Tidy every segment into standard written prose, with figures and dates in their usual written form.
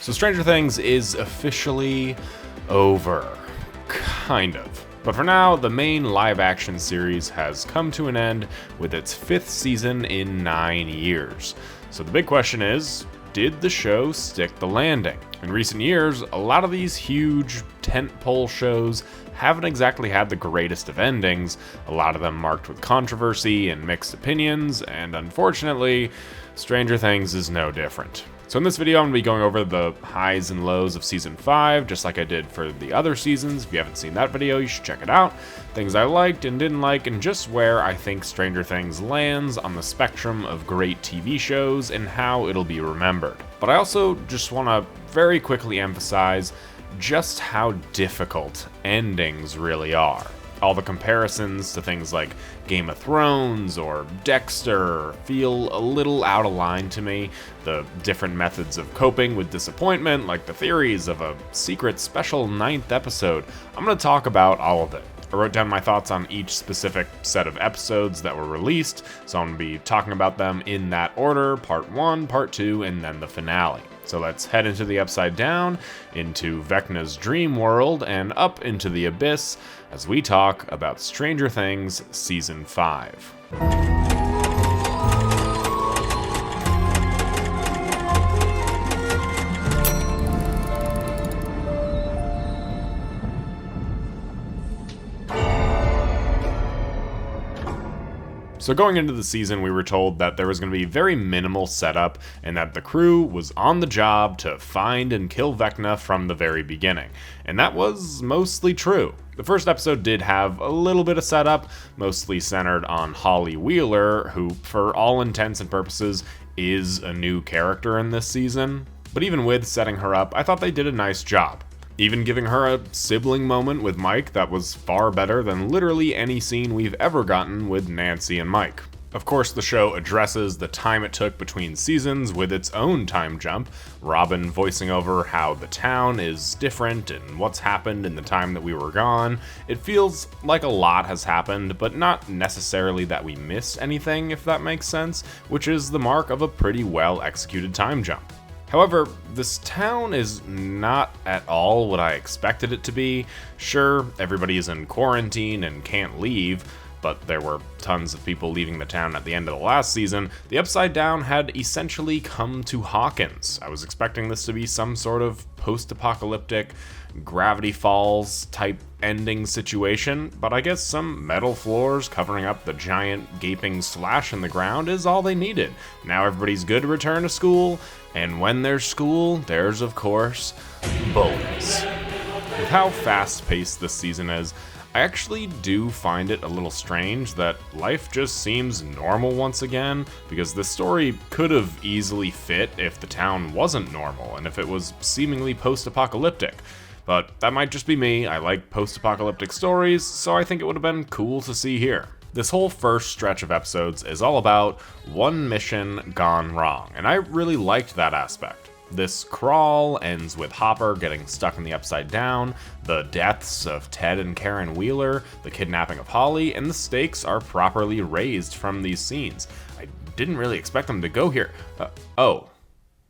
So Stranger Things is officially over. Kind of. But for now, the main live-action series has come to an end with its 5th season in 9 years. So the big question is, did the show stick the landing? In recent years, a lot of these huge tentpole shows haven't exactly had the greatest of endings, a lot of them marked with controversy and mixed opinions, and unfortunately, Stranger Things is no different. So in this video, I'm going to be going over the highs and lows of Season 5, just like I did for the other seasons. If you haven't seen that video, you should check it out. Things I liked and didn't like, and just where I think Stranger Things lands on the spectrum of great TV shows and how it'll be remembered. But I also just want to very quickly emphasize just how difficult endings really are. All the comparisons to things like Game of Thrones or Dexter feel a little out of line to me. The different methods of coping with disappointment, like the theories of a secret special 9th episode. I'm going to talk about all of it. I wrote down my thoughts on each specific set of episodes that were released, so I'm going to be talking about them in that order, part 1, part 2, and then the finale. So let's head into the Upside Down, into Vecna's dream world, and up into the abyss as we talk about Stranger Things Season 5. So going into the season, we were told that there was going to be very minimal setup and that the crew was on the job to find and kill Vecna from the very beginning. And that was mostly true. The first episode did have a little bit of setup, mostly centered on Holly Wheeler, who, for all intents and purposes, is a new character in this season. But even with setting her up, I thought they did a nice job. Even giving her a sibling moment with Mike that was far better than literally any scene we've ever gotten with Nancy and Mike. Of course, the show addresses the time it took between seasons with its own time jump, Robin voicing over how the town is different and what's happened in the time that we were gone. It feels like a lot has happened, but not necessarily that we missed anything, if that makes sense, which is the mark of a pretty well executed time jump. However, this town is not at all what I expected it to be. Sure, everybody is in quarantine and can't leave, but there were tons of people leaving the town at the end of the last season. The Upside Down had essentially come to Hawkins. I was expecting this to be some sort of post-apocalyptic Gravity Falls type ending situation, but I guess some metal floors covering up the giant gaping slash in the ground is all they needed. Now everybody's good to return to school, and when there's school, there's of course bullies. With how fast-paced this season is, I actually do find it a little strange that life just seems normal once again, because this story could have easily fit if the town wasn't normal and if it was seemingly post-apocalyptic. But that might just be me. I like post-apocalyptic stories, so I think it would have been cool to see here. This whole first stretch of episodes is all about one mission gone wrong, and I really liked that aspect. This crawl ends with Hopper getting stuck in the Upside Down, the deaths of Ted and Karen Wheeler, the kidnapping of Holly, and the stakes are properly raised from these scenes. I didn't really expect them to go here. Oh,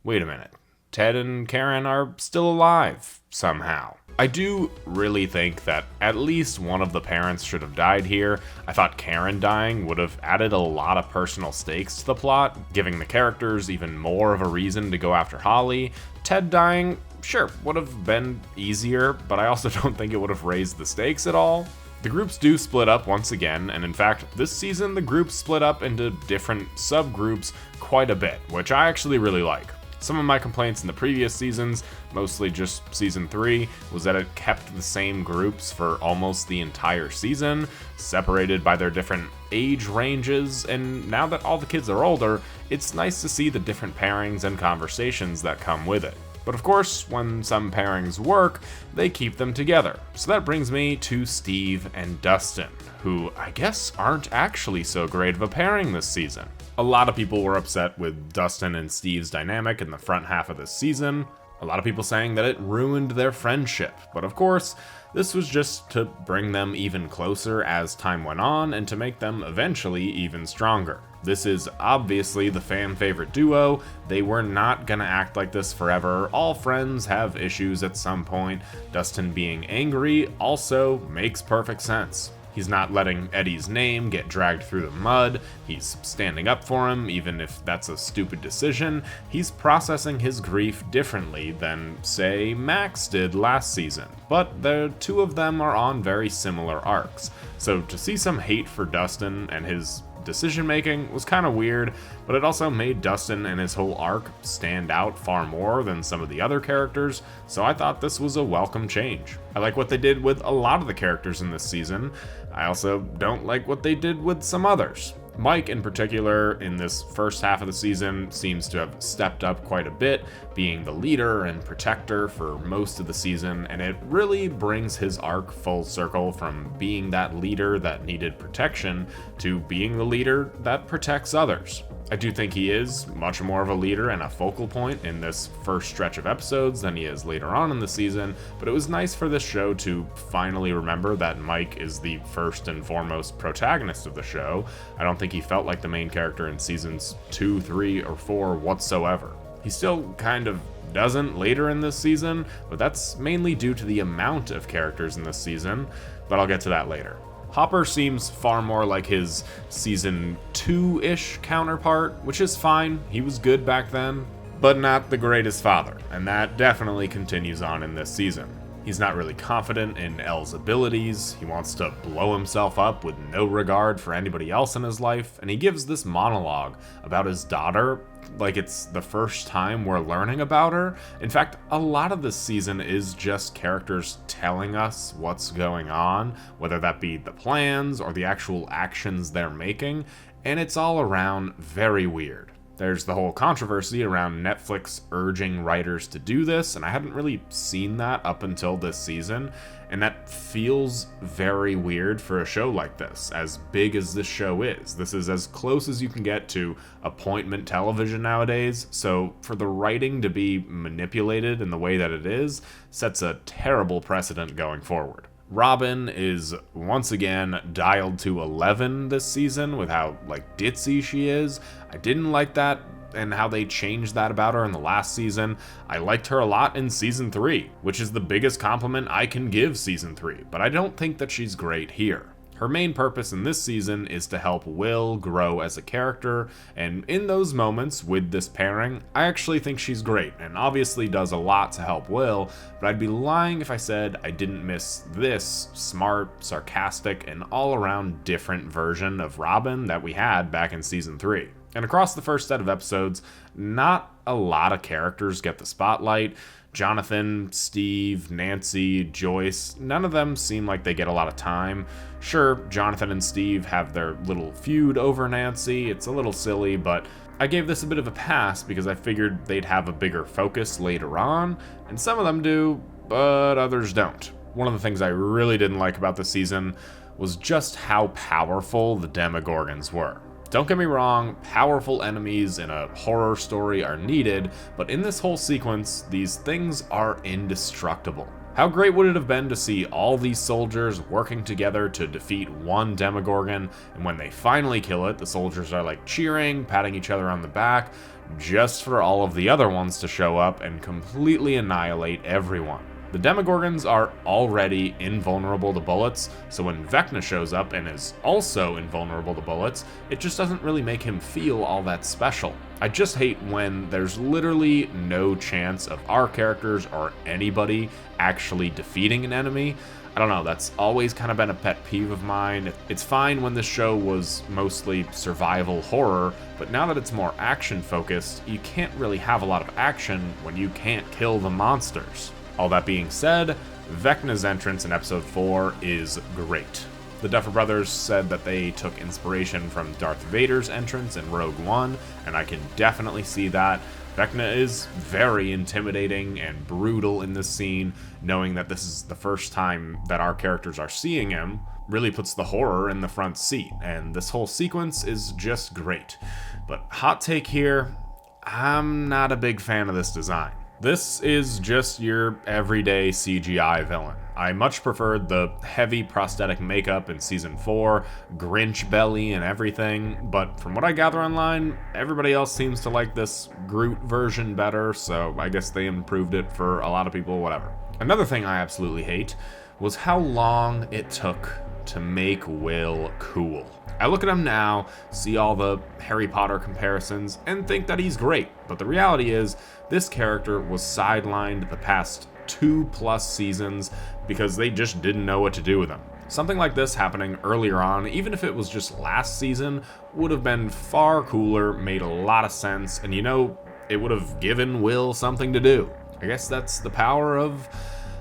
wait a minute. Ted and Karen are still alive, somehow. I do really think that at least one of the parents should have died here. I thought Karen dying would have added a lot of personal stakes to the plot, giving the characters even more of a reason to go after Holly. Ted dying, sure, would have been easier, but I also don't think it would have raised the stakes at all. The groups do split up once again, and in fact, this season the groups split up into different subgroups quite a bit, which I actually really like. Some of my complaints in the previous seasons, mostly just season 3, was that it kept the same groups for almost the entire season, separated by their different age ranges, and now that all the kids are older, it's nice to see the different pairings and conversations that come with it. But of course, when some pairings work, they keep them together. So that brings me to Steve and Dustin, who I guess aren't actually so great of a pairing this season. A lot of people were upset with Dustin and Steve's dynamic in the front half of this season. A lot of people saying that it ruined their friendship, but of course, this was just to bring them even closer as time went on and to make them eventually even stronger. This is obviously the fan favorite duo. They were not gonna act like this forever. All friends have issues at some point. Dustin being angry also makes perfect sense. He's not letting Eddie's name get dragged through the mud. He's standing up for him, even if that's a stupid decision. He's processing his grief differently than, say, Max did last season. But the two of them are on very similar arcs. So to see some hate for Dustin and his decision making was kind of weird, but it also made Dustin and his whole arc stand out far more than some of the other characters, so I thought this was a welcome change. I like what they did with a lot of the characters in this season. I also don't like what they did with some others. Mike, in particular, in this first half of the season, seems to have stepped up quite a bit, being the leader and protector for most of the season, and it really brings his arc full circle from being that leader that needed protection to being the leader that protects others. I do think he is much more of a leader and a focal point in this first stretch of episodes than he is later on in the season, but it was nice for this show to finally remember that Mike is the first and foremost protagonist of the show. I don't think he felt like the main character in seasons 2, 3, or 4 whatsoever. He still kind of doesn't later in this season, but that's mainly due to the amount of characters in this season, but I'll get to that later. Hopper seems far more like his season 2-ish counterpart, which is fine. He was good back then, but not the greatest father, and that definitely continues on in this season. He's not really confident in Elle's abilities, he wants to blow himself up with no regard for anybody else in his life, and he gives this monologue about his daughter like it's the first time we're learning about her. In fact, a lot of this season is just characters telling us what's going on, whether that be the plans or the actual actions they're making, and it's all around very weird. There's the whole controversy around Netflix urging writers to do this, and I hadn't really seen that up until this season, and that feels very weird for a show like this, as big as this show is. This is as close as you can get to appointment television nowadays, so for the writing to be manipulated in the way that it is, sets a terrible precedent going forward. Robin is once again dialed to 11 this season with how, ditzy she is. I didn't like that and how they changed that about her in the last season. I liked her a lot in season 3, which is the biggest compliment I can give season 3, but I don't think that she's great here. Her main purpose in this season is to help Will grow as a character, and in those moments with this pairing, I actually think she's great, and obviously does a lot to help Will, but I'd be lying if I said I didn't miss this smart, sarcastic, and all-around different version of Robin that we had back in season 3. And across the first set of episodes, not a lot of characters get the spotlight. Jonathan, Steve, Nancy, Joyce, none of them seem like they get a lot of time. Sure, Jonathan and Steve have their little feud over Nancy, it's a little silly, but I gave this a bit of a pass because I figured they'd have a bigger focus later on, and some of them do, but others don't. One of the things I really didn't like about this season was just how powerful the Demogorgons were. Don't get me wrong, powerful enemies in a horror story are needed, but in this whole sequence, these things are indestructible. How great would it have been to see all these soldiers working together to defeat one Demogorgon, and when they finally kill it, the soldiers are cheering, patting each other on the back, just for all of the other ones to show up and completely annihilate everyone. The Demogorgons are already invulnerable to bullets, so when Vecna shows up and is also invulnerable to bullets, it just doesn't really make him feel all that special. I just hate when there's literally no chance of our characters or anybody actually defeating an enemy. I don't know, that's always kind of been a pet peeve of mine. It's fine when this show was mostly survival horror, but now that it's more action focused, you can't really have a lot of action when you can't kill the monsters. All that being said, Vecna's entrance in episode 4 is great. The Duffer Brothers said that they took inspiration from Darth Vader's entrance in Rogue One, and I can definitely see that. Vecna is very intimidating and brutal in this scene. Knowing that this is the first time that our characters are seeing him really puts the horror in the front seat, and this whole sequence is just great. But hot take here, I'm not a big fan of this design. This is just your everyday CGI villain. I much preferred the heavy prosthetic makeup in season 4, Grinch belly and everything, but from what I gather online, everybody else seems to like this Groot version better, so I guess they improved it for a lot of people, whatever. Another thing I absolutely hate was how long it took to make Will cool. I look at him now, see all the Harry Potter comparisons, and think that he's great, but the reality is, this character was sidelined the past 2+ seasons because they just didn't know what to do with him. Something like this happening earlier on, even if it was just last season, would have been far cooler, made a lot of sense, and it would have given Will something to do. I guess that's the power of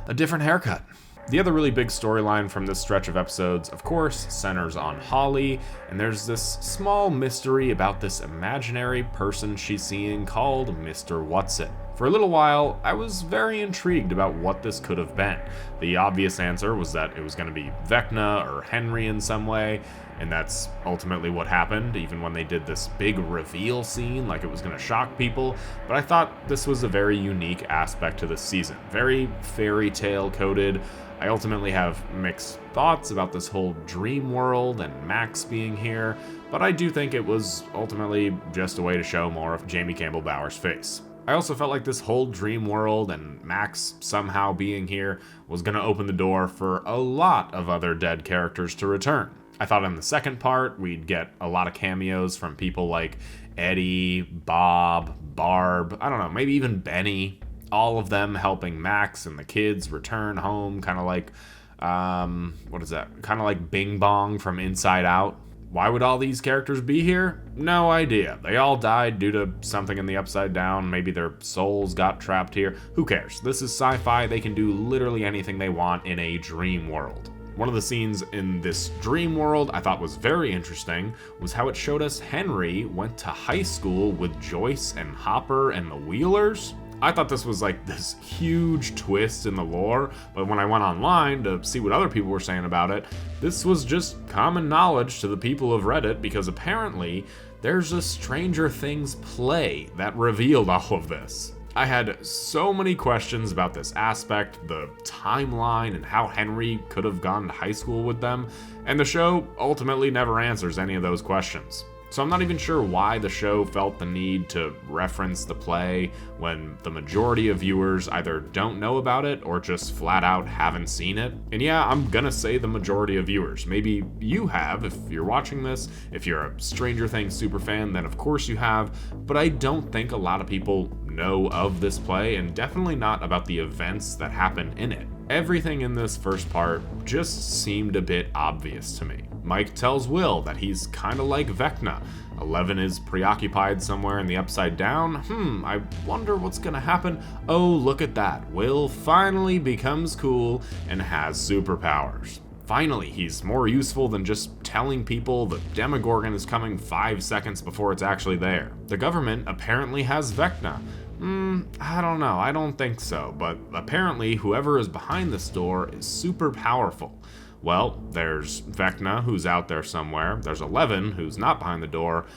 a different haircut. The other really big storyline from this stretch of episodes, of course, centers on Holly, and there's this small mystery about this imaginary person she's seeing called Mr. Whatsit. For a little while, I was very intrigued about what this could have been. The obvious answer was that it was going to be Vecna or Henry in some way, and that's ultimately what happened, even when they did this big reveal scene like it was going to shock people. But I thought this was a very unique aspect to this season, very fairy tale coded. I ultimately have mixed thoughts about this whole dream world and Max being here, but I do think it was ultimately just a way to show more of Jamie Campbell Bower's face. I also felt like this whole dream world and Max somehow being here was going to open the door for a lot of other dead characters to return. I thought in the second part we'd get a lot of cameos from people like Eddie, Bob, Barb, I don't know, maybe even Benny. All of them helping Max and the kids return home, kind of like, kind of like Bing Bong from Inside Out. Why would all these characters be here? No idea. They all died due to something in the Upside Down. Maybe their souls got trapped here. Who cares? This is sci-fi. They can do literally anything they want in a dream world. One of the scenes in this dream world I thought was very interesting was how it showed us Henry went to high school with Joyce and Hopper and the Wheelers. I thought this was like this huge twist in the lore, but when I went online to see what other people were saying about it, this was just common knowledge to the people of Reddit because apparently there's a Stranger Things play that revealed all of this. I had so many questions about this aspect, the timeline, and how Henry could have gone to high school with them, and the show ultimately never answers any of those questions. So I'm not even sure why the show felt the need to reference the play when the majority of viewers either don't know about it or just flat out haven't seen it. And yeah, I'm gonna say the majority of viewers. Maybe you have if you're watching this. If you're a Stranger Things superfan, then of course you have. But I don't think a lot of people know of this play, and definitely not about the events that happen in it. Everything in this first part just seemed a bit obvious to me. Mike tells Will that he's kinda like Vecna. 11 is preoccupied somewhere in the Upside Down. I wonder what's gonna happen. Oh, look at that. Will finally becomes cool and has superpowers. Finally, he's more useful than just telling people the Demogorgon is coming 5 seconds before it's actually there. The government apparently has Vecna. I don't know, I don't think so, but apparently whoever is behind this door is super powerful. Well, there's Vecna, who's out there somewhere. There's 11, who's not behind the door.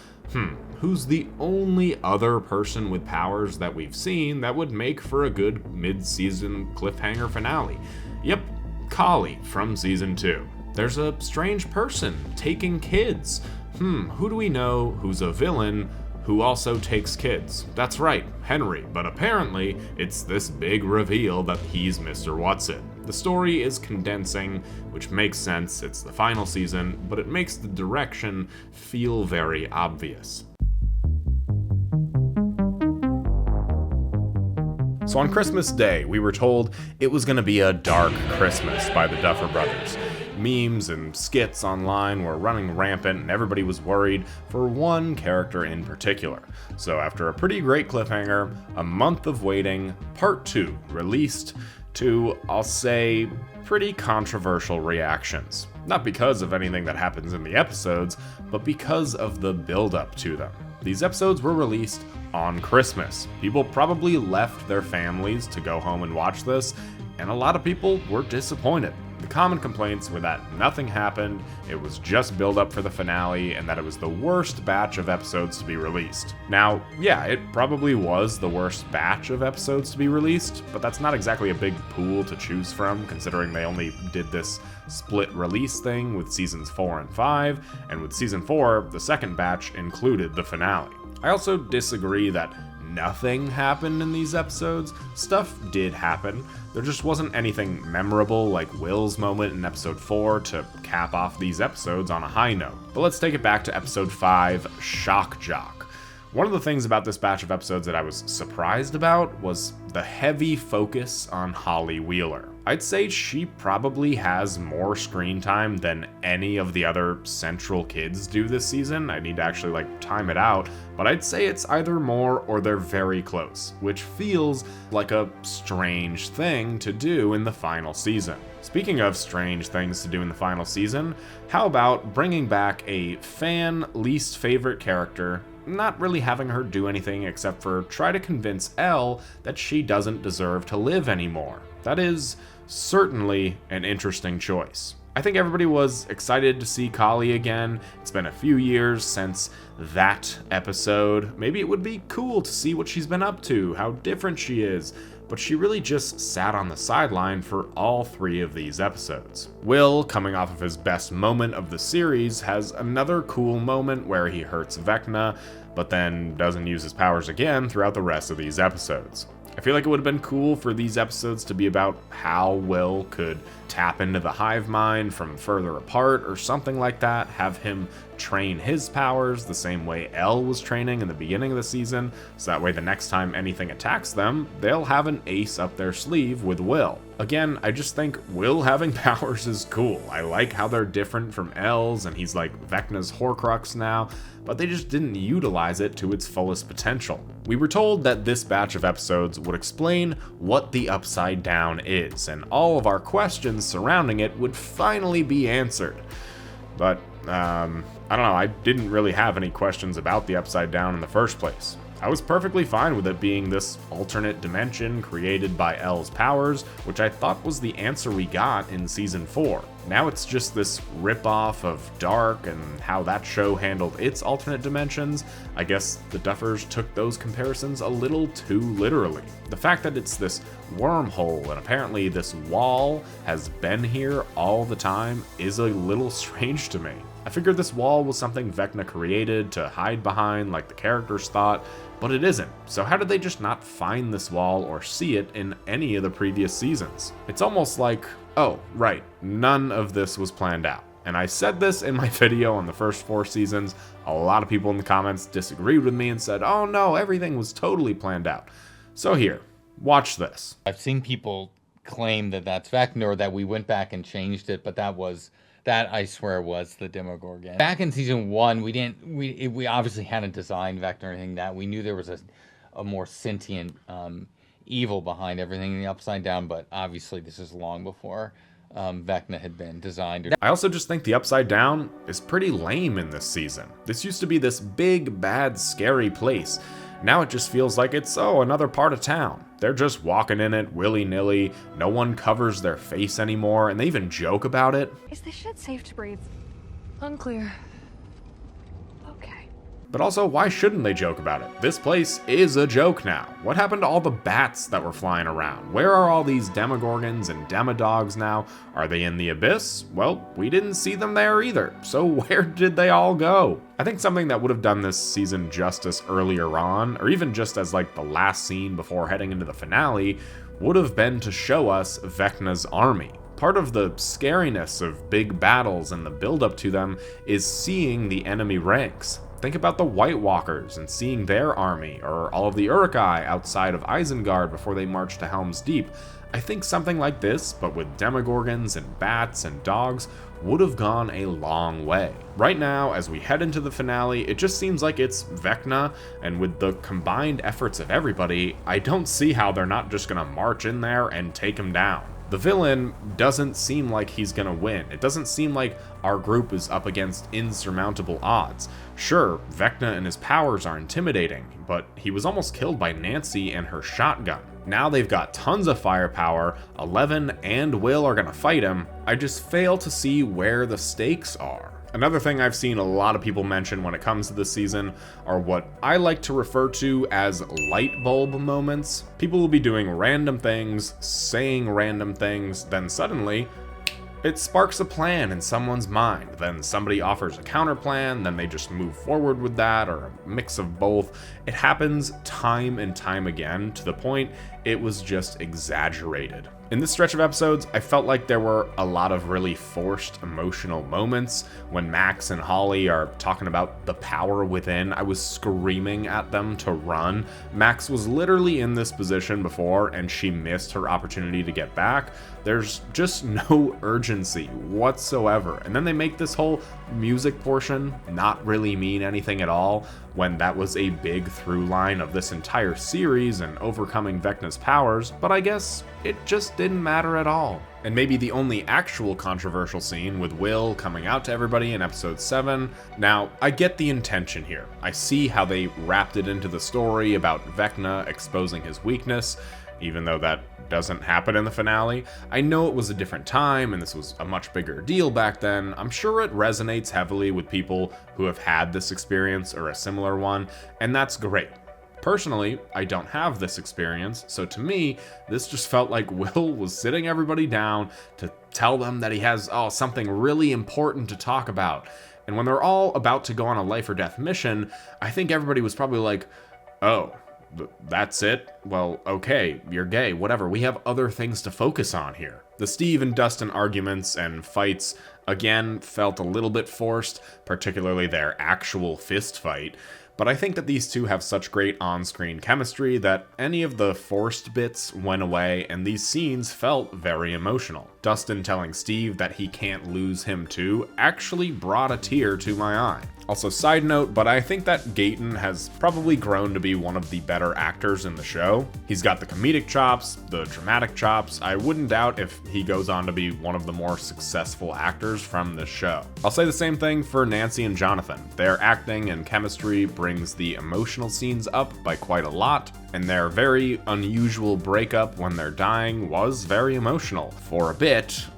Who's the only other person with powers that we've seen that would make for a good mid-season cliffhanger finale? Yep, Kali from season 2. There's a strange person taking kids. Who do we know who's a villain who also takes kids? That's right, Henry, but apparently it's this big reveal that he's Mr. Whatsit. The story is condensing, which makes sense, it's the final season, but it makes the direction feel very obvious. So on Christmas Day, we were told it was going to be a dark Christmas by the Duffer Brothers. Memes and skits online were running rampant and everybody was worried for one character in particular. So after a pretty great cliffhanger, a month of waiting, part 2 released to, I'll say, pretty controversial reactions. Not because of anything that happens in the episodes, but because of the build-up to them. These episodes were released on Christmas. People probably left their families to go home and watch this, and a lot of people were disappointed. The common complaints were that nothing happened, it was just build up for the finale, and that it was the worst batch of episodes to be released. Now, yeah, it probably was the worst batch of episodes to be released, but that's not exactly a big pool to choose from, considering they only did this split release thing with seasons 4 and 5, and with season 4, the second batch included the finale. I also disagree that nothing happened in these episodes. Stuff did happen. There just wasn't anything memorable like Will's moment in episode 4 to cap off these episodes on a high note. But let's take it back to episode 5, Shock Jock. One of the things about this batch of episodes that I was surprised about was the heavy focus on Holly Wheeler. I'd say she probably has more screen time than any of the other central kids do this season. I need to actually time it out, but I'd say it's either more or they're very close, which feels like a strange thing to do in the final season. Speaking of strange things to do in the final season, how about bringing back a fan least favorite character, not really having her do anything except for try to convince Elle that she doesn't deserve to live anymore. That is certainly an interesting choice. I think everybody was excited to see Kali again. It's been a few years since that episode. Maybe it would be cool to see what she's been up to, how different she is, but she really just sat on the sideline for all 3 of these episodes. Will, coming off of his best moment of the series, has another cool moment where he hurts Vecna, but then doesn't use his powers again throughout the rest of these episodes. I feel like it would have been cool for these episodes to be about how Will could tap into the hive mind from further apart or something like that, have him train his powers the same way Elle was training in the beginning of the season, so that way the next time anything attacks them, they'll have an ace up their sleeve with Will. Again, I just think Will having powers is cool. I like how they're different from Elle's, and he's like Vecna's Horcrux now, but they just didn't utilize it to its fullest potential. We were told that this batch of episodes would explain what the Upside Down is, and all of our questions surrounding it would finally be answered. But, I don't know, I didn't really have any questions about the Upside Down in the first place. I was perfectly fine with it being this alternate dimension created by Elle's powers, which I thought was the answer we got in season 4. Now it's just this ripoff of Dark and how that show handled its alternate dimensions. I guess the Duffers took those comparisons a little too literally. The fact that it's this wormhole and apparently this wall has been here all the time is a little strange to me. I figured this wall was something Vecna created to hide behind like the characters thought, but it isn't. So how did they just not find this wall or see it in any of the previous seasons? It's almost like, oh, right, none of this was planned out. And I said this in my video on the first 4 seasons. A lot of people in the comments disagreed with me and said, oh no, everything was totally planned out. So here, watch this. I've seen people claim that that's Vecna or that we went back and changed it, but that I swear was the Demogorgon. Back in season 1, we obviously hadn't designed Vecna or anything that. We knew there was a more sentient evil behind everything in the Upside Down, but obviously this is long before Vecna had been designed. I also just think the Upside Down is pretty lame in this season. This used to be this big, bad, scary place. Now it just feels like it's, another part of town. They're just walking in it willy-nilly, no one covers their face anymore, and they even joke about it. Is this shit safe to breathe? Unclear. Okay. But also, why shouldn't they joke about it? This place is a joke now. What happened to all the bats that were flying around? Where are all these Demogorgons and Demodogs now? Are they in the abyss? Well, we didn't see them there either, so where did they all go? I think something that would have done this season justice earlier on, or even just as the last scene before heading into the finale, would have been to show us Vecna's army. Part of the scariness of big battles and the build-up to them is seeing the enemy ranks. Think about the White Walkers and seeing their army, or all of the Uruk-hai outside of Isengard before they march to Helm's Deep. I think something like this, but with Demogorgons and bats and dogs, would have gone a long way. Right now, as we head into the finale, it just seems like it's Vecna, and with the combined efforts of everybody, I don't see how they're not just gonna march in there and take him down. The villain doesn't seem like he's gonna win. It doesn't seem like our group is up against insurmountable odds. Sure, Vecna and his powers are intimidating, but he was almost killed by Nancy and her shotgun. Now they've got tons of firepower, Eleven and Will are gonna fight him. I just fail to see where the stakes are. Another thing I've seen a lot of people mention when it comes to this season are what I like to refer to as light bulb moments. People will be doing random things, saying random things, then suddenly it sparks a plan in someone's mind. Then somebody offers a counter plan, then they just move forward with that, or a mix of both. It happens time and time again, to the point it was just exaggerated. In this stretch of episodes, I felt like there were a lot of really forced emotional moments. When Max and Holly are talking about the power within, I was screaming at them to run. Max was literally in this position before, and she missed her opportunity to get back. There's just no urgency whatsoever. And then they make this whole music portion not really mean anything at all, when that was a big through line of this entire series and overcoming Vecna's powers, but I guess it just didn't matter at all. And maybe the only actual controversial scene with Will coming out to everybody in episode 7. Now, I get the intention here. I see how they wrapped it into the story about Vecna exposing his weakness, even though that doesn't happen in the finale. I know it was a different time and this was a much bigger deal back then. I'm sure it resonates heavily with people who have had this experience or a similar one, and that's great. Personally, I don't have this experience, so to me, this just felt like Will was sitting everybody down to tell them that he has something really important to talk about. And when they're all about to go on a life or death mission, I think everybody was probably like, oh, that's it? Well, okay, you're gay, whatever. We have other things to focus on here. The Steve and Dustin arguments and fights, again, felt a little bit forced, particularly their actual fist fight. But I think that these two have such great on-screen chemistry that any of the forced bits went away, and these scenes felt very emotional. Dustin telling Steve that he can't lose him too actually brought a tear to my eye. Also, side note, but I think that Gaten has probably grown to be one of the better actors in the show. He's got the comedic chops, the dramatic chops. I wouldn't doubt if he goes on to be one of the more successful actors from this show. I'll say the same thing for Nancy and Jonathan. Their acting and chemistry brings the emotional scenes up by quite a lot, and their very unusual breakup when they're dying was very emotional for a bit,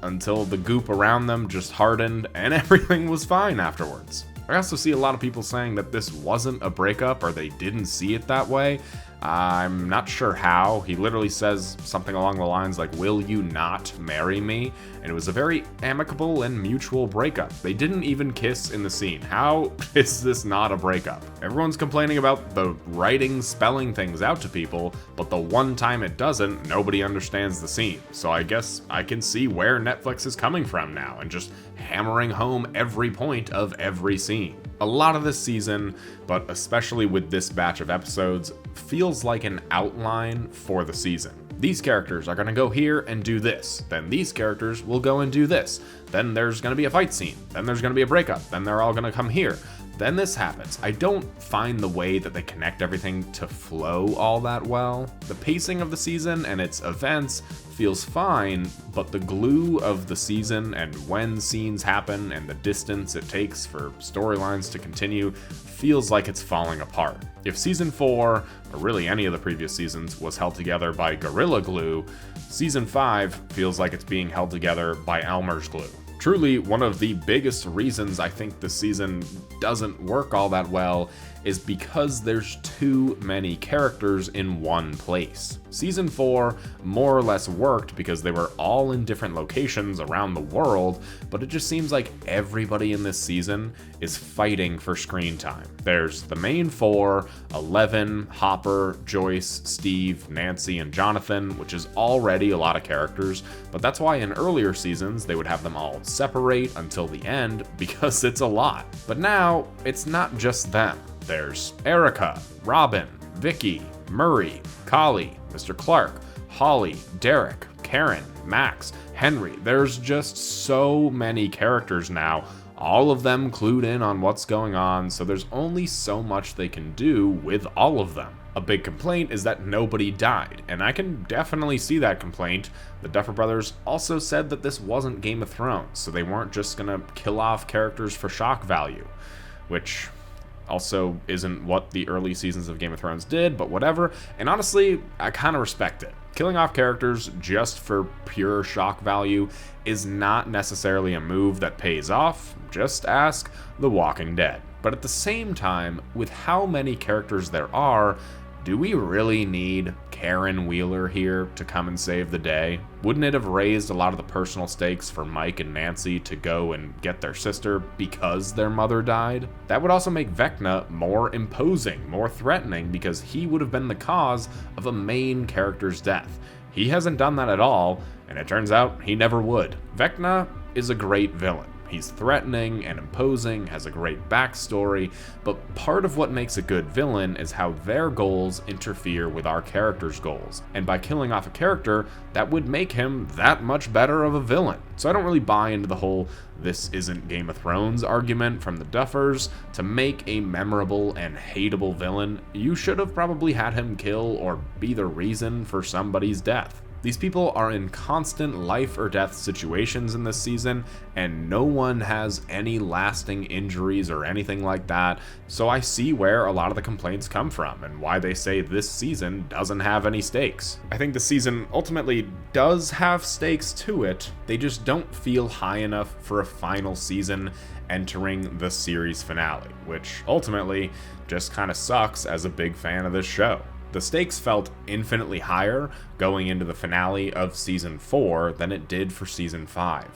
until the goop around them just hardened and everything was fine afterwards. I also see a lot of people saying that this wasn't a breakup or they didn't see it that way. I'm not sure how. He literally says something along the lines like, "Will you not marry me?" And it was a very amicable and mutual breakup. They didn't even kiss in the scene. How is this not a breakup? Everyone's complaining about the writing spelling things out to people, but the one time it doesn't, nobody understands the scene. So I guess I can see where Netflix is coming from now and just hammering home every point of every scene. A lot of this season, but especially with this batch of episodes, feels like an outline for the season. These characters are going to go here and do this, then these characters will go and do this, then there's going to be a fight scene, then there's going to be a breakup, then they're all going to come here, then this happens. I don't find the way that they connect everything to flow all that well. The pacing of the season and its events feels fine, but the glue of the season and when scenes happen and the distance it takes for storylines to continue feels like it's falling apart. If season 4, or really any of the previous seasons, was held together by Gorilla Glue, season 5 feels like it's being held together by Elmer's glue. Truly, one of the biggest reasons I think this season doesn't work all that well is because there's too many characters in one place. Season 4 more or less worked because they were all in different locations around the world, but it just seems like everybody in this season is fighting for screen time. There's the main 4, Eleven, Hopper, Joyce, Steve, Nancy, and Jonathan, which is already a lot of characters, but that's why in earlier seasons they would have them all separate until the end because it's a lot. But now, it's not just them. There's Erica, Robin, Vicky, Murray, Collie, Mr. Clark, Holly, Derek, Karen, Max, Henry. There's just so many characters now, all of them clued in on what's going on, so there's only so much they can do with all of them. A big complaint is that nobody died, and I can definitely see that complaint. The Duffer Brothers also said that this wasn't Game of Thrones, so they weren't just gonna kill off characters for shock value, which Also isn't what the early seasons of Game of Thrones did, but whatever. And honestly, I kind of respect it. Killing off characters just for pure shock value is not necessarily a move that pays off. Just ask The Walking Dead. But at the same time, with how many characters there are, do we really need Karen Wheeler here to come and save the day? Wouldn't it have raised a lot of the personal stakes for Mike and Nancy to go and get their sister because their mother died? That would also make Vecna more imposing, more threatening, because he would have been the cause of a main character's death. He hasn't done that at all, and it turns out he never would. Vecna is a great villain. He's threatening and imposing, has a great backstory, but part of what makes a good villain is how their goals interfere with our character's goals. And by killing off a character, that would make him that much better of a villain. So I don't really buy into the whole "this isn't Game of Thrones" argument from the Duffers. To make a memorable and hateable villain, you should have probably had him kill or be the reason for somebody's death. These people are in constant life or death situations in this season, and no one has any lasting injuries or anything like that, so I see where a lot of the complaints come from and why they say this season doesn't have any stakes. I think the season ultimately does have stakes to it, they just don't feel high enough for a final season entering the series finale, which ultimately just kind of sucks as a big fan of this show. The stakes felt infinitely higher going into the finale of Season 4 than it did for Season 5.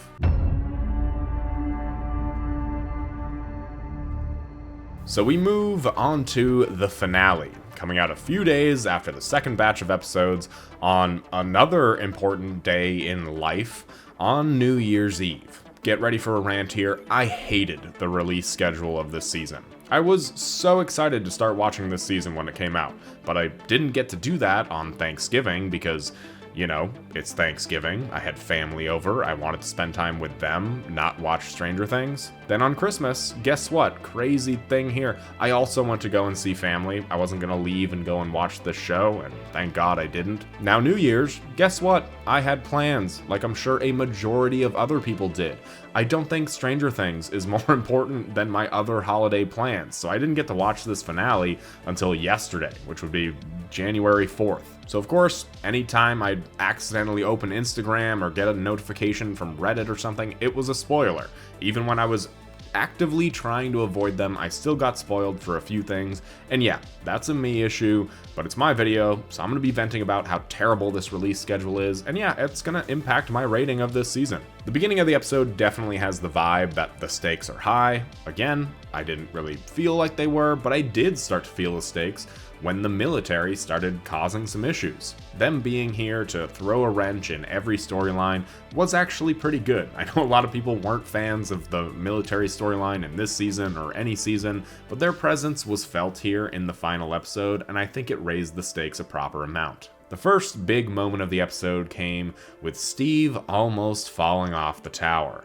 So we move on to the finale, coming out a few days after the second batch of episodes on another important day in life, on New Year's Eve. Get ready for a rant here. I hated the release schedule of this season. I was so excited to start watching this season when it came out, but I didn't get to do that on Thanksgiving because, you know, it's Thanksgiving, I had family over, I wanted to spend time with them, not watch Stranger Things. Then on Christmas, guess what? Crazy thing here. I also went to go and see family. I wasn't gonna leave and go and watch this show, and thank God I didn't. Now New Year's, guess what? I had plans, like I'm sure a majority of other people did. I don't think Stranger Things is more important than my other holiday plans, so I didn't get to watch this finale until yesterday, which would be January 4th. So of course, anytime I'd accidentally open Instagram or get a notification from Reddit or something, it was a spoiler. Even when I was actively trying to avoid them, I still got spoiled for a few things. And yeah, that's a me issue, but it's my video, so I'm gonna be venting about how terrible this release schedule is, and yeah, it's gonna impact my rating of this season. The beginning of the episode definitely has the vibe that the stakes are high. Again, I didn't really feel like they were, but I did start to feel the stakes when the military started causing some issues. Them being here to throw a wrench in every storyline was actually pretty good. I know a lot of people weren't fans of the military storyline in this season or any season, but their presence was felt here in the final episode, and I think it raised the stakes a proper amount. The first big moment of the episode came with Steve almost falling off the tower.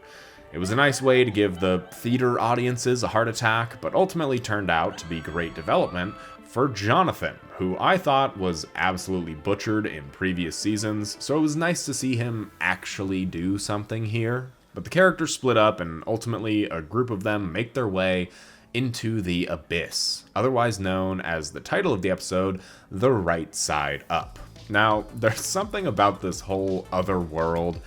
It was a nice way to give the theater audiences a heart attack, but ultimately turned out to be great development for Jonathan, who I thought was absolutely butchered in previous seasons, so it was nice to see him actually do something here. But the characters split up, and ultimately a group of them make their way into the Abyss, otherwise known as the title of the episode, The Right Side Up. Now, there's something about this whole other world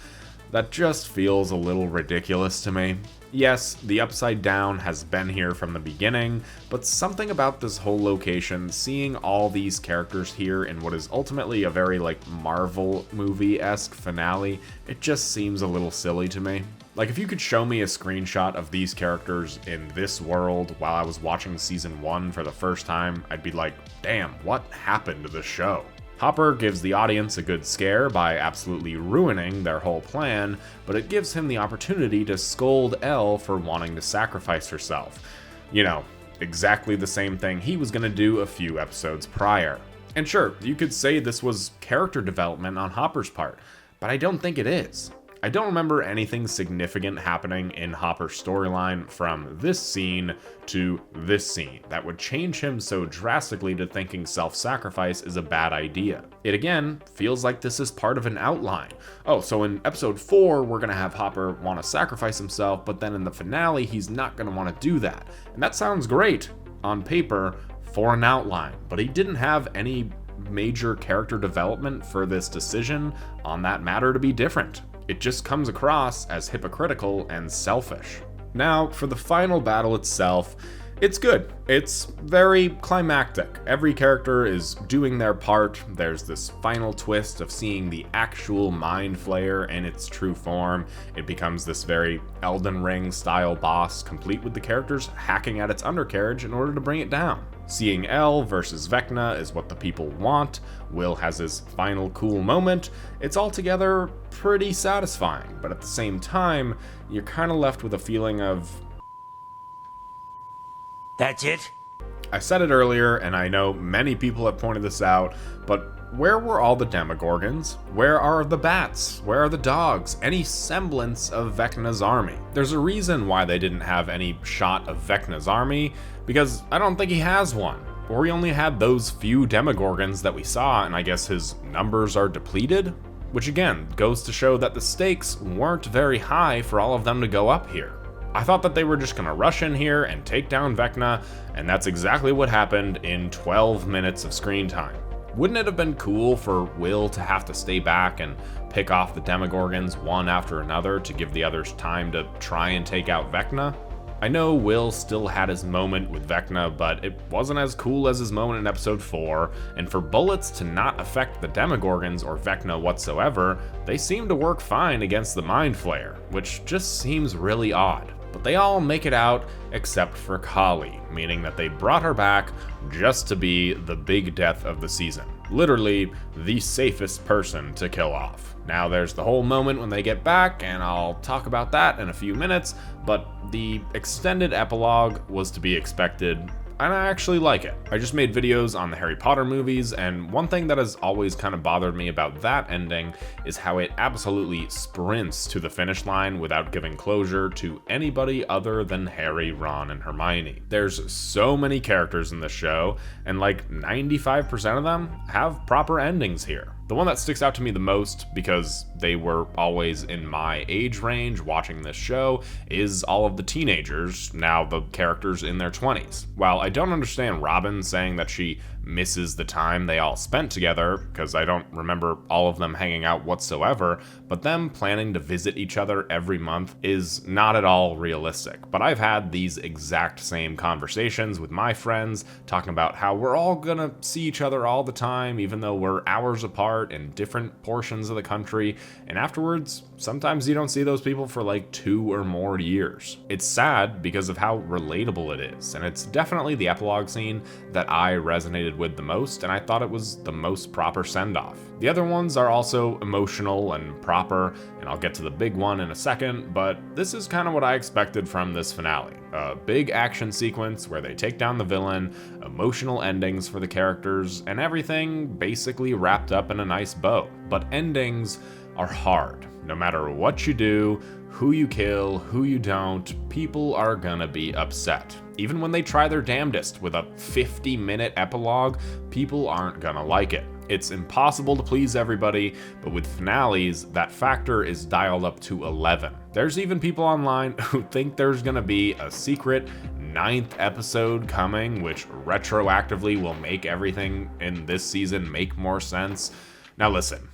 that just feels a little ridiculous to me. Yes, the Upside Down has been here from the beginning, but something about this whole location, seeing all these characters here in what is ultimately a very Marvel movie-esque finale, it just seems a little silly to me. Like, if you could show me a screenshot of these characters in this world while I was watching season 1 for the first time, I'd be like, damn, what happened to the show? Hopper gives the audience a good scare by absolutely ruining their whole plan, but it gives him the opportunity to scold Elle for wanting to sacrifice herself. You know, exactly the same thing he was gonna do a few episodes prior. And sure, you could say this was character development on Hopper's part, but I don't think it is. I don't remember anything significant happening in Hopper's storyline from this scene to this scene that would change him so drastically to thinking self-sacrifice is a bad idea. It again feels like this is part of an outline. Oh, so in episode 4, we're gonna have Hopper want to sacrifice himself, but then in the finale, he's not gonna want to do that. And that sounds great, on paper for an outline, but he didn't have any major character development for this decision on that matter to be different. It just comes across as hypocritical and selfish. Now, for the final battle itself, it's good. It's very climactic. Every character is doing their part. There's this final twist of seeing the actual Mind Flayer in its true form. It becomes this very Elden Ring style boss, complete with the characters hacking at its undercarriage in order to bring it down. Seeing Elle versus Vecna is what the people want. Will has his final cool moment. It's altogether pretty satisfying, but at the same time, you're kind of left with a feeling of, that's it? I said it earlier, and I know many people have pointed this out, but where were all the Demogorgons? Where are the bats? Where are the dogs? Any semblance of Vecna's army? There's a reason why they didn't have any shot of Vecna's army, because I don't think he has one. Or he only had those few Demogorgons that we saw, and I guess his numbers are depleted? Which again, goes to show that the stakes weren't very high for all of them to go up here. I thought that they were just gonna rush in here and take down Vecna, and that's exactly what happened in 12 minutes of screen time. Wouldn't it have been cool for Will to have to stay back and pick off the Demogorgons one after another to give the others time to try and take out Vecna? I know Will still had his moment with Vecna, but it wasn't as cool as his moment in episode 4, and for bullets to not affect the Demogorgons or Vecna whatsoever, they seem to work fine against the Mind Flayer, which just seems really odd. But they all make it out except for Kali, meaning that they brought her back just to be the big death of the season. Literally, the safest person to kill off. Now there's the whole moment when they get back, and I'll talk about that in a few minutes, but the extended epilogue was to be expected, and I actually like it. I just made videos on the Harry Potter movies, and one thing that has always kind of bothered me about that ending is how it absolutely sprints to the finish line without giving closure to anybody other than Harry, Ron, and Hermione. There's so many characters in this show, and like 95% of them have proper endings here. The one that sticks out to me the most, because they were always in my age range watching this show, is all of the teenagers, now the characters in their 20s. While I don't understand Robin saying that she misses the time they all spent together, because I don't remember all of them hanging out whatsoever, but them planning to visit each other every month is not at all realistic. But I've had these exact same conversations with my friends, talking about how we're all gonna see each other all the time, even though we're hours apart in different portions of the country, and afterwards, sometimes you don't see those people for like 2 or more years. It's sad because of how relatable it is, and it's definitely the epilogue scene that I resonated with the most, and I thought it was the most proper send-off. The other ones are also emotional and proper, and I'll get to the big one in a second, but this is kind of what I expected from this finale. A big action sequence where they take down the villain, emotional endings for the characters, and everything basically wrapped up in a nice bow. But endings are hard. No matter what you do, who you kill, who you don't, people are gonna be upset. Even when they try their damnedest with a 50-minute epilogue, people aren't gonna like it. It's impossible to please everybody, but with finales, that factor is dialed up to 11. There's even people online who think there's gonna be a secret 9th episode coming, which retroactively will make everything in this season make more sense. Now listen,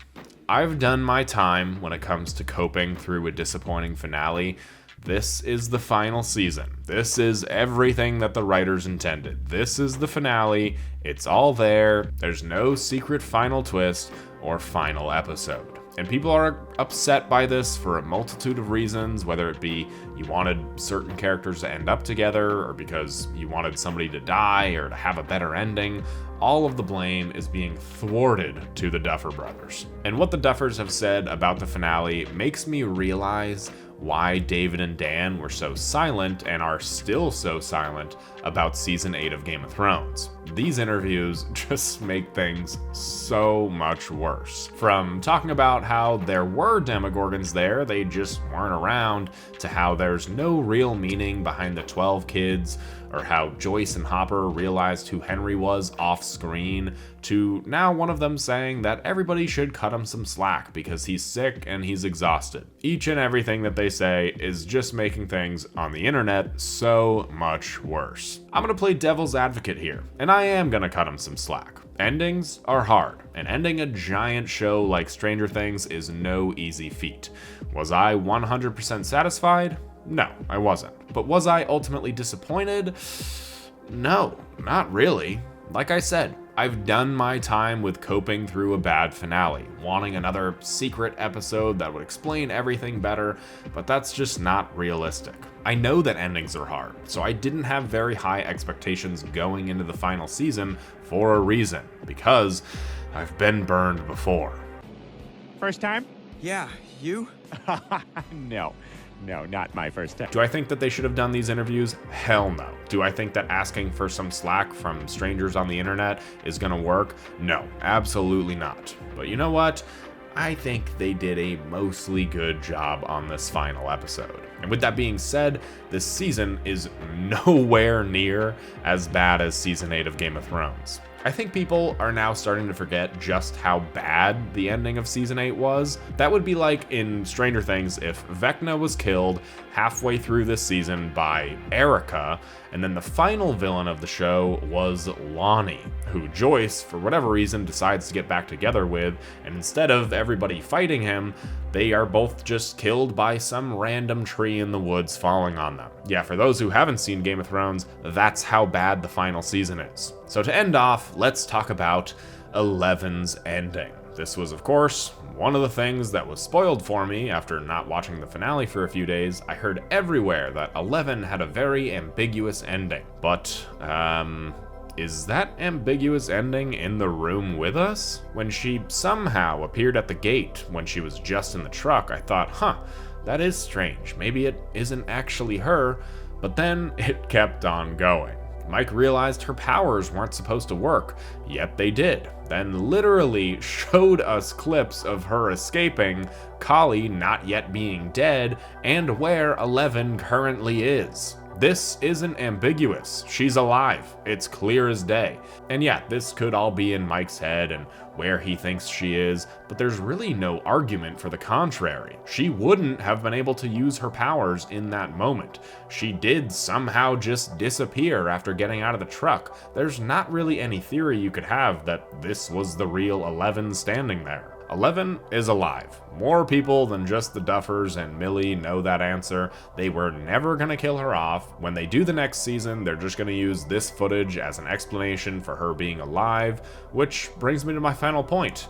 I've done my time when it comes to coping through a disappointing finale. This is the final season. This is everything that the writers intended. This is the finale. It's all there. There's no secret final twist or final episode. And people are upset by this for a multitude of reasons, whether it be you wanted certain characters to end up together, or because you wanted somebody to die or to have a better ending. All of the blame is being thwarted to the Duffer Brothers. And what the Duffers have said about the finale makes me realize why David and Dan were so silent and are still so silent about season 8 of Game of Thrones. These interviews just make things so much worse. From talking about how there were Demogorgons there, they just weren't around, to how there's no real meaning behind the 12 kids, or how Joyce and Hopper realized who Henry was off screen, to now one of them saying that everybody should cut him some slack because he's sick and he's exhausted. Each and everything that they say is just making things on the internet so much worse. I'm gonna play devil's advocate here, and I am gonna cut him some slack. Endings are hard, and ending a giant show like Stranger Things is no easy feat. Was I 100% satisfied? No, I wasn't. But was I ultimately disappointed? No, not really. Like I said, I've done my time with coping through a bad finale, wanting another secret episode that would explain everything better, but that's just not realistic. I know that endings are hard, so I didn't have very high expectations going into the final season for a reason, because I've been burned before. First time? Yeah, you? No, not my first time. Do I think that they should have done these interviews? Hell no. Do I think that asking for some slack from strangers on the internet is gonna work? No, absolutely not. But you know what? I think they did a mostly good job on this final episode. And with that being said, this season is nowhere near as bad as season 8 of Game of Thrones. I think people are now starting to forget just how bad the ending of season 8 was. That would be like in Stranger Things if Vecna was killed halfway through this season by Erica, and then the final villain of the show was Lonnie, who Joyce, for whatever reason, decides to get back together with, and instead of everybody fighting him, they are both just killed by some random tree in the woods falling on them. Yeah, for those who haven't seen Game of Thrones, that's how bad the final season is. So to end off, let's talk about 11's ending. This was, of course, one of the things that was spoiled for me after not watching the finale for a few days. I heard everywhere that 11 had a very ambiguous ending. But, is that ambiguous ending in the room with us? When she somehow appeared at the gate when she was just in the truck, I thought, that is strange. Maybe it isn't actually her, but then it kept on going. Mike realized her powers weren't supposed to work, yet they did. Then literally showed us clips of her escaping, Kali not yet being dead, and where 11 currently is. This isn't ambiguous. She's alive. It's clear as day. And yeah, this could all be in Mike's head and where he thinks she is, but there's really no argument for the contrary. She wouldn't have been able to use her powers in that moment. She did somehow just disappear after getting out of the truck. There's not really any theory you could have that this was the real 11 standing there. 11 is alive. More people than just the Duffers and Millie know that answer. They were never gonna kill her off. When they do the next season, they're just gonna use this footage as an explanation for her being alive, which brings me to my final point.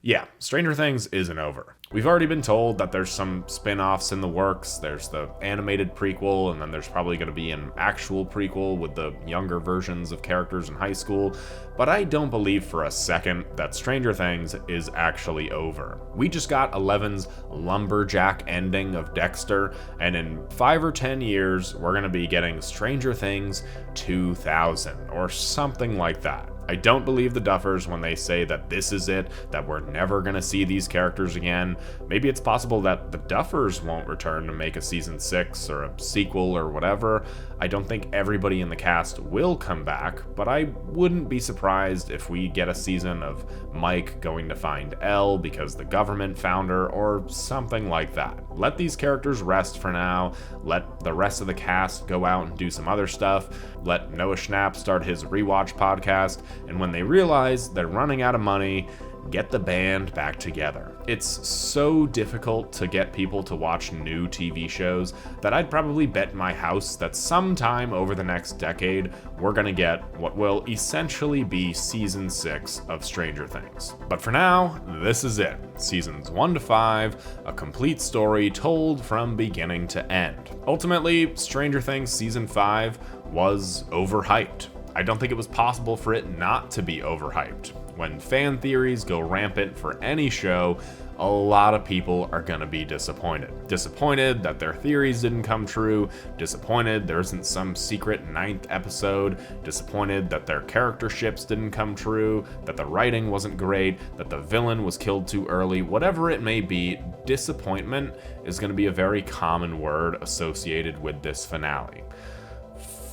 Yeah, Stranger Things isn't over. We've already been told that there's some spin-offs in the works. There's the animated prequel, and then there's probably going to be an actual prequel with the younger versions of characters in high school. But I don't believe for a second that Stranger Things is actually over. We just got 11's lumberjack ending of Dexter, and in 5 or 10 years, we're going to be getting Stranger Things 2000, or something like that. I don't believe the Duffers when they say that this is it, that we're never gonna see these characters again. Maybe it's possible that the Duffers won't return to make a season 6 or a sequel or whatever. I don't think everybody in the cast will come back, but I wouldn't be surprised if we get a season of Mike going to find Elle because the government found her or something like that. Let these characters rest for now. Let the rest of the cast go out and do some other stuff. Let Noah Schnapp start his rewatch podcast. And when they realize they're running out of money, get the band back together. It's so difficult to get people to watch new TV shows that I'd probably bet my house that sometime over the next decade, we're gonna get what will essentially be season 6 of Stranger Things. But for now, this is it. Seasons 1 to 5, a complete story told from beginning to end. Ultimately, Stranger Things season 5 was overhyped. I don't think it was possible for it not to be overhyped. When fan theories go rampant for any show, a lot of people are gonna be disappointed. Disappointed that their theories didn't come true, disappointed there isn't some secret 9th episode, disappointed that their character ships didn't come true, that the writing wasn't great, that the villain was killed too early, whatever it may be, disappointment is gonna be a very common word associated with this finale.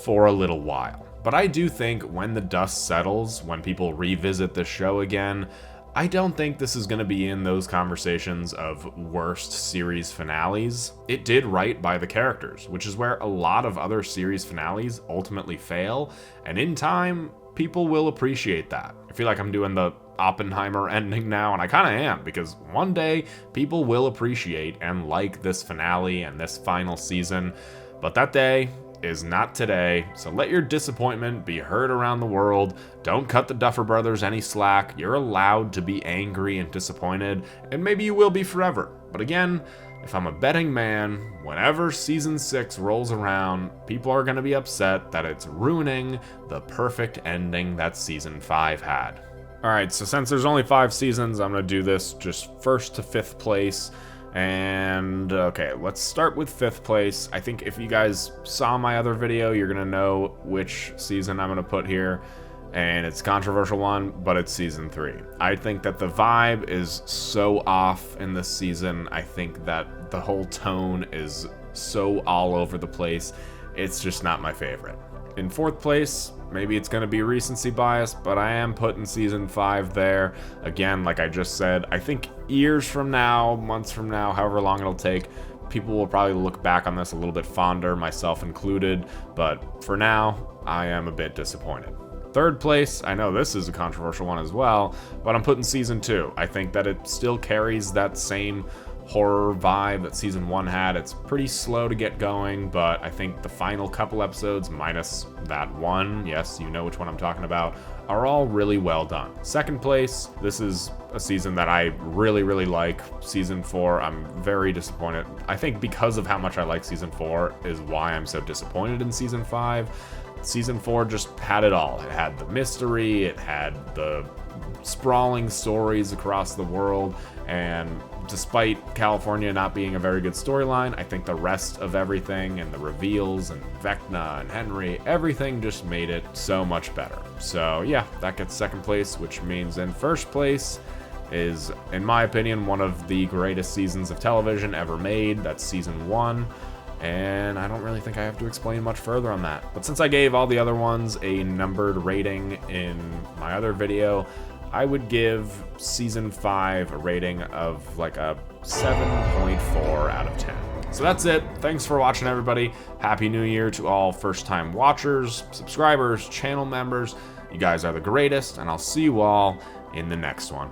for a little while. But I do think when the dust settles, when people revisit the show again, I don't think this is going to be in those conversations of worst series finales. It did right by the characters, which is where a lot of other series finales ultimately fail, and in time, people will appreciate that. I feel like I'm doing the Oppenheimer ending now, and I kind of am, because one day people will appreciate and like this finale and this final season, but that day is not today, so let your disappointment be heard around the world. Don't cut the Duffer Brothers any slack. You're allowed to be angry and disappointed, and maybe you will be forever. But again, if I'm a betting man, whenever season 6 rolls around, people are going to be upset that it's ruining the perfect ending that season 5 had. Alright, so since there's only 5 seasons, I'm going to do this just first to 5th place. And okay, let's start with 5th place. I think if you guys saw my other video, you're gonna know which season I'm gonna put here, and it's a controversial one, but it's season 3. I think that the vibe is so off in this season. I think that the whole tone is so all over the place. It's just not my favorite. In 4th place, maybe it's going to be recency bias, but I am putting season 5 there. Again, like I just said, I think years from now, months from now, however long it'll take, people will probably look back on this a little bit fonder, myself included, but for now, I am a bit disappointed. 3rd place, I know this is a controversial one as well, but I'm putting season 2. I think that it still carries that same horror vibe that season 1 had. It's pretty slow to get going, but I think the final couple episodes, minus that one, yes, you know which one I'm talking about, are all really well done. 2nd place, this is a season that I really like. Season 4, I'm very disappointed. I think because of how much I like season 4 is why I'm so disappointed in season 5. Season 4 just had it all. It had the mystery, it had the sprawling stories across the world, and despite California not being a very good storyline, I think the rest of everything and the reveals and Vecna and Henry, everything just made it so much better. So yeah, that gets 2nd place, which means in 1st place is, in my opinion, one of the greatest seasons of television ever made. That's season 1. And I don't really think I have to explain much further on that. But since I gave all the other ones a numbered rating in my other video, I would give season 5 a rating of like a 7.4 out of 10. So that's it. Thanks for watching, everybody. Happy New Year to all first-time watchers, subscribers, channel members. You guys are the greatest, and I'll see you all in the next one.